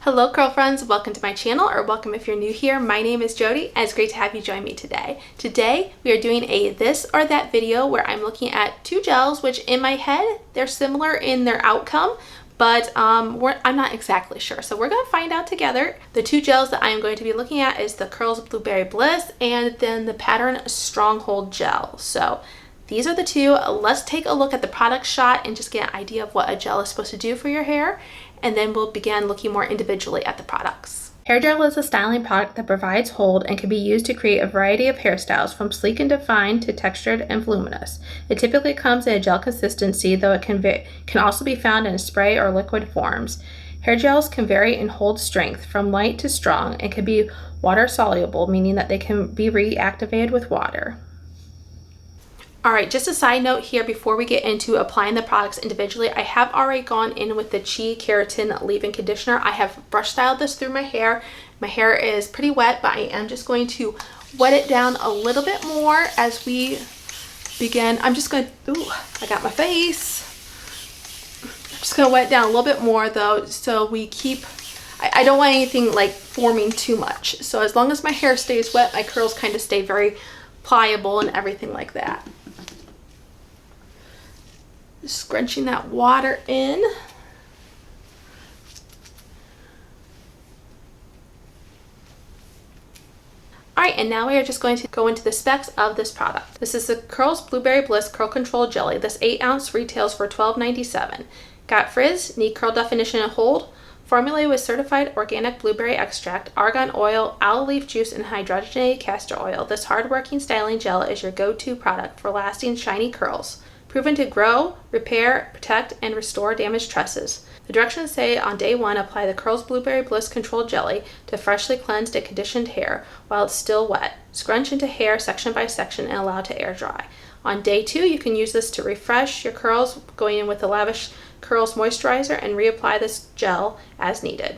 Hello curl friends, welcome to my channel, or welcome if you're new here. My name is Jody and it's great to have you join me today. Today we are doing a this or that video where I'm looking at two gels which in my head they're similar in their outcome, but I'm not exactly sure. So we're going to find out together. The two gels that I am going to be looking at is the Curls Blueberry Bliss and then the Pattern Stronghold Gel. So these are the two. Let's take a look at the product shot and just get an idea of what a gel is supposed to do for your hair. And then we'll begin looking more individually at the products. Hair gel is a styling product that provides hold and can be used to create a variety of hairstyles from sleek and defined to textured and voluminous. It typically comes in a gel consistency, though it can also be found in spray or liquid forms. Hair gels can vary in hold strength from light to strong and can be water soluble, meaning that they can be reactivated with water. All right, just a side note here before we get into applying the products individually, I have already gone in with the Chi Keratin Leave-In Conditioner. I have brush styled this through my hair. My hair is pretty wet, but I am just going to wet it down a little bit more as we begin. I'm just going to, ooh, I got my face. I'm just going to wet it down a little bit more though, so we keep, I don't want anything like forming too much. So as long as my hair stays wet, my curls kind of stay very pliable and everything like that. Scrunching that water in. Alright, and now we are just going to go into the specs of this product. This is the Curls Blueberry Bliss Curl Control Jelly. This 8-ounce retails for $12.97. Got frizz, need curl definition and hold. Formulated with certified organic blueberry extract, argan oil, aloe leaf juice, and hydrogenated castor oil. This hard-working styling gel is your go-to product for lasting shiny curls. Proven to grow, repair, protect, and restore damaged tresses. The directions say on day 1, apply the Curls Blueberry Bliss Control Jelly to freshly cleansed and conditioned hair while it's still wet. Scrunch into hair section by section and allow to air dry. On day 2, you can use this to refresh your curls, going in with the Lavish Curls Moisturizer and reapply this gel as needed.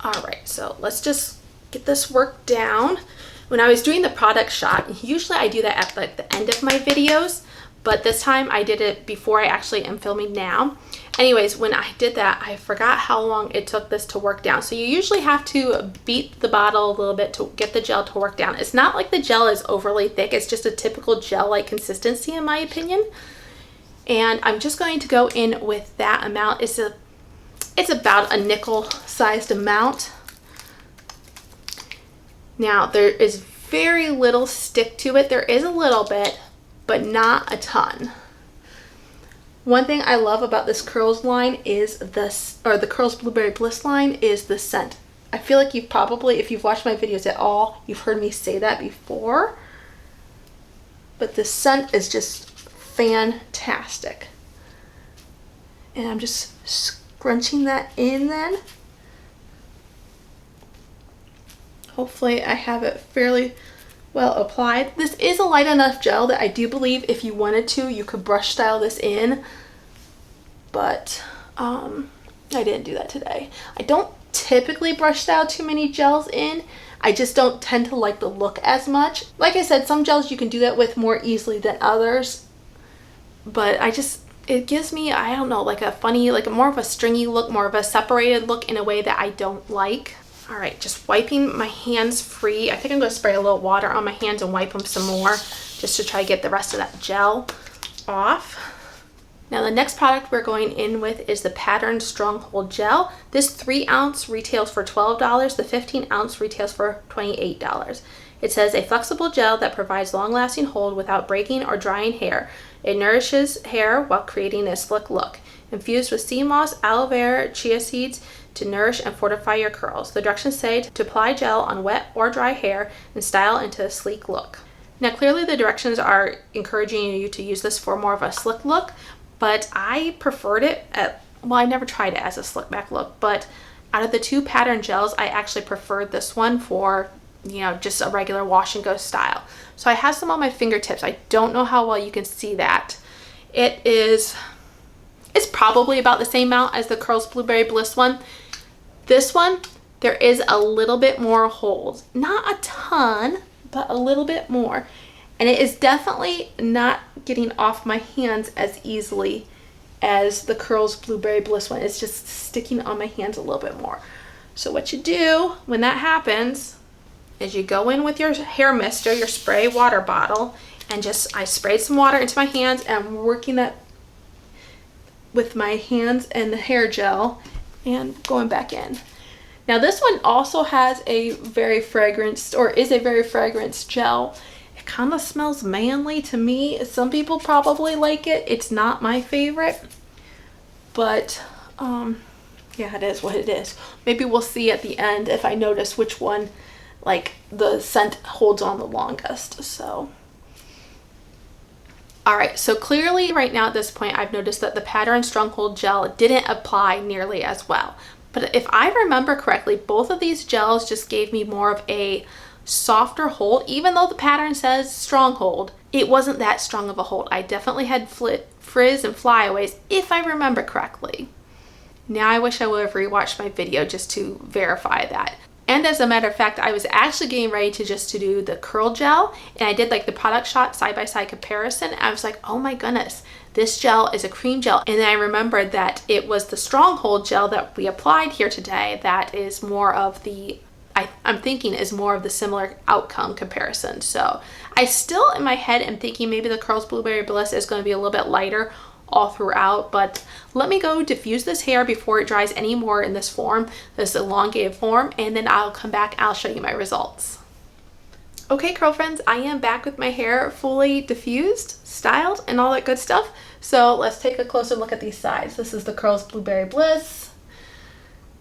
Alright, so let's just get this worked down. When I was doing the product shot, usually I do that at like the end of my videos, but this time I did it before I actually am filming now. Anyways, when I did that, I forgot how long it took this to work down. So you usually have to beat the bottle a little bit to get the gel to work down. It's not like the gel is overly thick. It's just a typical gel-like consistency in my opinion. And I'm just going to go in with that amount. It's about a nickel-sized amount. Now, there is very little stick to it. There is a little bit, but not a ton. One thing I love about this Curls line is this, or the Curls Blueberry Bliss line, is the scent. I feel like you've probably, if you've watched my videos at all, you've heard me say that before. But the scent is just fantastic. And I'm just scrunching that in then. Hopefully I have it fairly well applied. This is a light enough gel that I do believe if you wanted to, you could brush style this in, but I didn't do that today. I don't typically brush style too many gels in. I just don't tend to like the look as much. Like I said, some gels you can do that with more easily than others, but it gives me, I don't know, like a funny, like more of a stringy look, more of a separated look in a way that I don't like. All right, just wiping my hands free. I think I'm going to spray a little water on my hands and wipe them some more just to try to get the rest of that gel off. Now the next product we're going in with is the Pattern Stronghold Gel. This 3-ounce retails for $12. The 15-ounce retails for $28. It says a flexible gel that provides long-lasting hold without breaking or drying hair. It nourishes hair while creating a slick look. Infused with sea moss, aloe vera, chia seeds, to nourish and fortify your curls. The directions say to apply gel on wet or dry hair and style into a sleek look. Now clearly the directions are encouraging you to use this for more of a slick look, but I preferred it well, I never tried it as a slick back look, but out of the two pattern gels, I actually preferred this one for, you know, just a regular wash and go style. So I have some on my fingertips. I don't know how well you can see that. It's probably about the same amount as the Curls Blueberry Bliss one. This one, there is a little bit more hold. Not a ton, but a little bit more. And it is definitely not getting off my hands as easily as the Curls Blueberry Bliss one. It's just sticking on my hands a little bit more. So what you do when that happens is you go in with your hair mister, your spray water bottle, and I sprayed some water into my hands and I'm working that with my hands and the hair gel and going back in. Now this one also has a very fragranced, or is a very fragranced gel. It kind of smells manly to me. Some people probably like it. It's not my favorite, but yeah, it is what it is. Maybe we'll see at the end if I notice which one, like, the scent holds on the longest. So all right, so clearly right now at this point, I've noticed that the Pattern Stronghold gel didn't apply nearly as well. But if I remember correctly, both of these gels just gave me more of a softer hold. Even though the pattern says Stronghold, it wasn't that strong of a hold. I definitely had frizz and flyaways, if I remember correctly. Now I wish I would have rewatched my video just to verify that. And as a matter of fact, I was actually getting ready to do the curl gel, and I did like the product shot side-by-side comparison. I was like, oh my goodness, this gel is a cream gel. And then I remembered that it was the Stronghold gel that we applied here today that is more of the, I'm thinking is more of the similar outcome comparison. So I still in my head am thinking maybe the Curls Blueberry Bliss is going to be a little bit lighter all throughout, but let me go diffuse this hair before it dries any more in this form, this elongated form, and then I'll come back, I'll show you my results. Okay, curl friends, I am back with my hair fully diffused, styled, and all that good stuff. So let's take a closer look at these sides. This is the Curls Blueberry Bliss.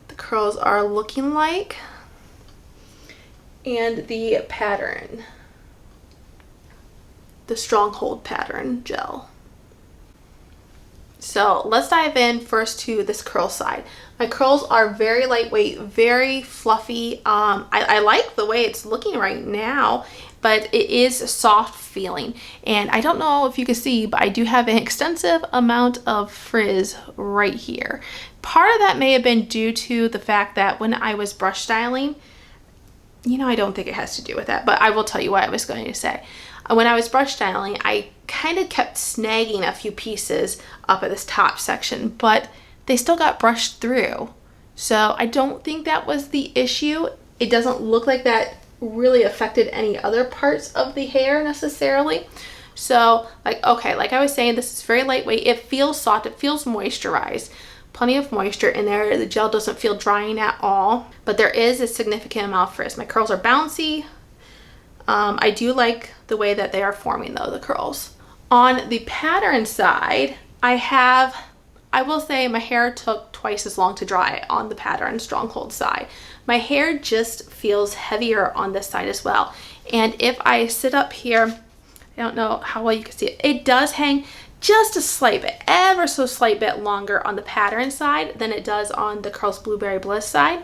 The curls are looking like, and the pattern, the Stronghold pattern gel. So let's dive in first to this curl side. My curls are very lightweight, very fluffy. I like the way it's looking right now, but it is soft feeling. And I don't know if you can see, but I do have an extensive amount of frizz right here. Part of that may have been due to the fact that when I was brush styling, you know, I don't think it has to do with that, but I will tell you what I was going to say. When I was brush styling, I kind of kept snagging a few pieces up at this top section, but they still got brushed through. So I don't think that was the issue. It doesn't look like that really affected any other parts of the hair necessarily. So like, okay, like I was saying, this is very lightweight. It feels soft, it feels moisturized. Plenty of moisture in there. The gel doesn't feel drying at all, but there is a significant amount of frizz. My curls are bouncy. I do like the way that they are forming though, the curls. On the pattern side, I will say my hair took twice as long to dry on the Pattern Stronghold side. My hair just feels heavier on this side as well. And if I sit up here, I don't know how well you can see it, it does hang just a slight bit, ever so slight bit longer on the pattern side than it does on the Curls Blueberry Bliss side,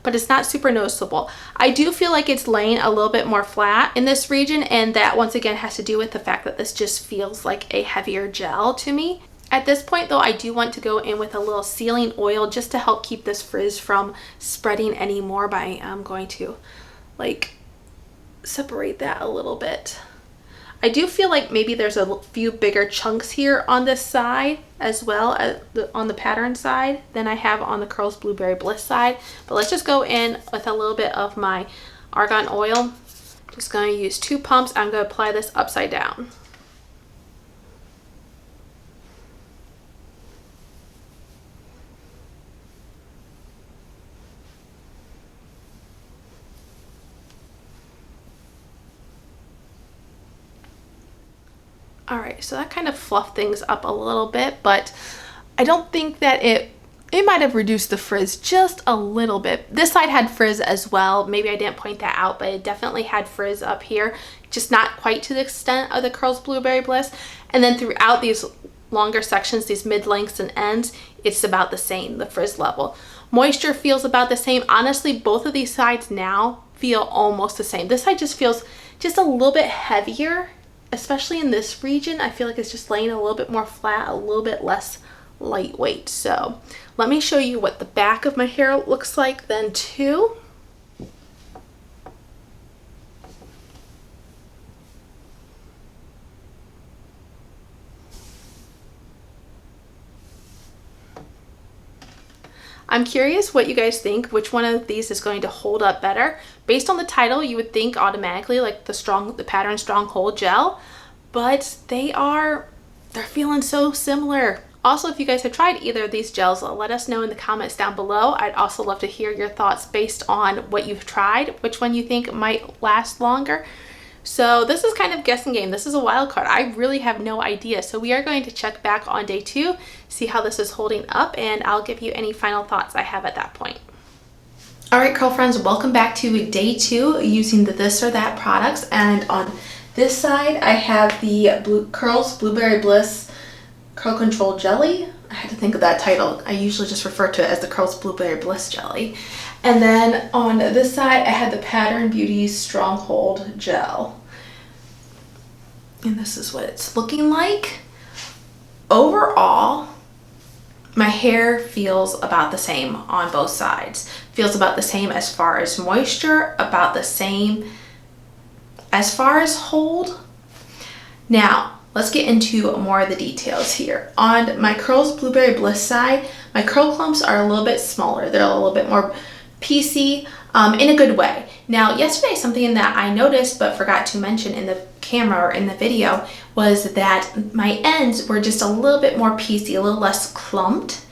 but it's not super noticeable. I do feel like it's laying a little bit more flat in this region, and that once again has to do with the fact that this just feels like a heavier gel to me. At this point though, I do want to go in with a little sealing oil just to help keep this frizz from spreading anymore by, I'm going to like separate that a little bit. I do feel like maybe there's a few bigger chunks here on this side as well as on the pattern side than I have on the Curls Blueberry Bliss side. But let's just go in with a little bit of my argan oil. Just going to use 2 pumps. I'm going to apply this upside down. All right, so that kind of fluffed things up a little bit, but I don't think that it might have reduced the frizz just a little bit. This side had frizz as well. Maybe I didn't point that out, but it definitely had frizz up here, just not quite to the extent of the Curls Blueberry Bliss. And then throughout these longer sections, these mid-lengths and ends, it's about the same, the frizz level. Moisture feels about the same. Honestly, both of these sides now feel almost the same. This side just feels just a little bit heavier. Especially in this region, I feel like it's just laying a little bit more flat, a little bit less lightweight. So let me show you what the back of my hair looks like then too. I'm curious what you guys think, which one of these is going to hold up better. Based on the title, you would think automatically like the Pattern Strong Hold Gel, but they're feeling so similar. Also, if you guys have tried either of these gels, let us know in the comments down below. I'd also love to hear your thoughts based on what you've tried, which one you think might last longer. So this is kind of guessing game. This is a wild card. I really have no idea. So we are going to check back on day 2, see how this is holding up, and I'll give you any final thoughts I have at that point. All right, curl friends, welcome back to day 2 using the This or That products. And on this side, I have the Curls Blueberry Bliss Curl Control Jelly. I had to think of that title. I usually just refer to it as the Curls Blueberry Bliss Jelly. And then on this side, I had the Pattern Beauty Stronghold Gel. And this is what it's looking like. Overall, my hair feels about the same on both sides. Feels about the same as far as moisture, about the same as far as hold. Now, let's get into more of the details here. On my Curls Blueberry Bliss side, my curl clumps are a little bit smaller. They're a little bit more piecey in a good way. Now, yesterday, something that I noticed but forgot to mention in the camera or in the video was that my ends were just a little bit more piecey, a little less clumped.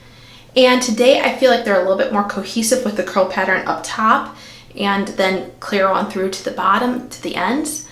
And today I feel like they're a little bit more cohesive with the curl pattern up top and then clear on through to the bottom, to the ends.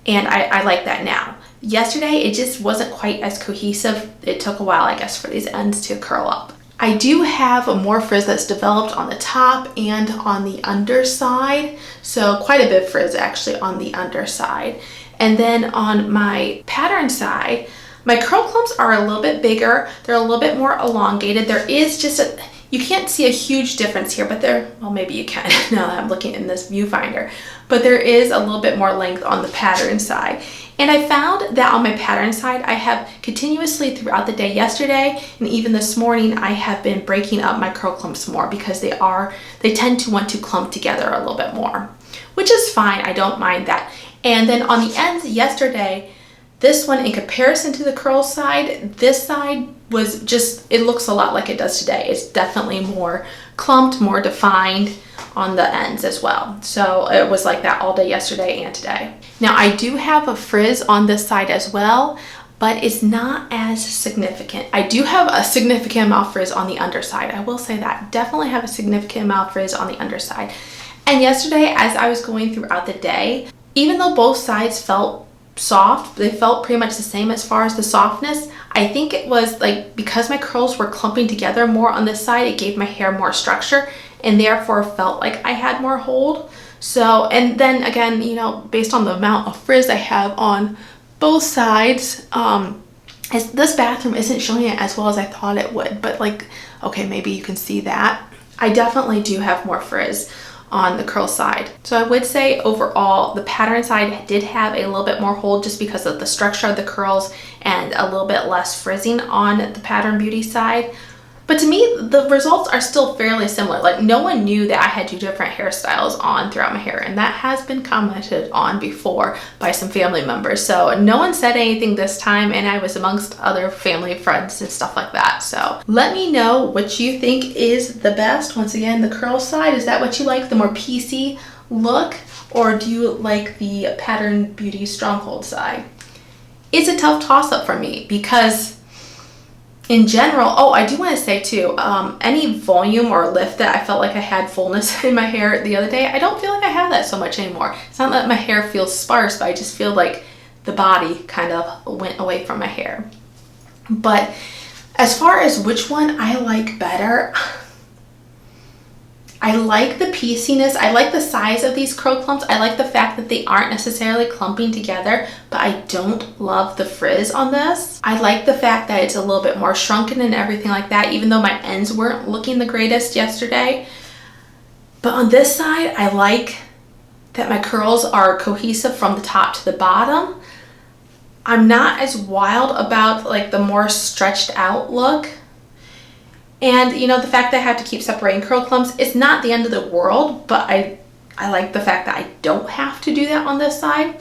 And I like that now. Yesterday, it just wasn't quite as cohesive. It took a while, I guess, for these ends to curl up. I do have more frizz that's developed on the top and on the underside. So quite a bit of frizz actually on the underside. And then on my pattern side, my curl clumps are a little bit bigger. They're a little bit more elongated. There is just you can't see a huge difference here, but well, maybe you can now that I'm looking in this viewfinder, but there is a little bit more length on the pattern side. And I found that on my pattern side, I have continuously throughout the day yesterday and even this morning, I have been breaking up my curl clumps more because they tend to want to clump together a little bit more, which is fine. I don't mind that. And then on the ends yesterday, this one in comparison to the curl side, this side was just, it looks a lot like it does today. It's definitely more clumped, more defined on the ends as well. So it was like that all day yesterday and today. Now I do have a frizz on this side as well, but it's not as significant. I do have a significant amount of frizz on the underside. I will say that. Definitely have a significant amount of frizz on the underside. And yesterday, as I was going throughout the day, even though both sides felt soft, they felt pretty much the same as far as the softness. I think it was like because my curls were clumping together more on this side, it gave my hair more structure and therefore felt like I had more hold. So, and then again, you know, based on the amount of frizz I have on both sides, this bathroom isn't showing it as well as I thought it would, but like, okay, maybe you can see that. I definitely do have more frizz on the curl side. So I would say overall, the pattern side did have a little bit more hold just because of the structure of the curls and a little bit less frizzing on the Pattern Beauty side. But to me, the results are still fairly similar. Like no one knew that I had 2 different hairstyles on throughout my hair, and that has been commented on before by some family members. So no one said anything this time, and I was amongst other family friends and stuff like that. So let me know what you think is the best. Once again, the curl side, is that what you like, the more piecey look, or do you like the Pattern Beauty Stronghold side? It's a tough toss-up for me because in general, oh, I do want to say too, any volume or lift that I felt like I had fullness in my hair the other day, I don't feel like I have that so much anymore. It's not that my hair feels sparse, but I just feel like the body kind of went away from my hair. But as far as which one I like better, I like the pieciness. I like the size of these curl clumps. I like the fact that they aren't necessarily clumping together, but I don't love the frizz on this. I like the fact that it's a little bit more shrunken and everything like that, even though my ends weren't looking the greatest yesterday. But on this side, I like that my curls are cohesive from the top to the bottom. I'm not as wild about like the more stretched out look. And you know, the fact that I have to keep separating curl clumps, it's not the end of the world, but I like the fact that I don't have to do that on this side.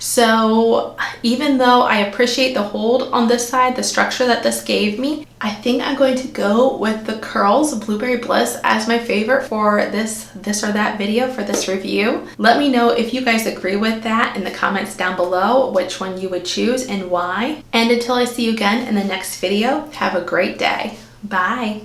So even though I appreciate the hold on this side, the structure that this gave me, I think I'm going to go with the curls, Blueberry Bliss, as my favorite for this or that video, for this review. Let me know if you guys agree with that in the comments down below, which one you would choose and why. And until I see you again in the next video, have a great day. Bye.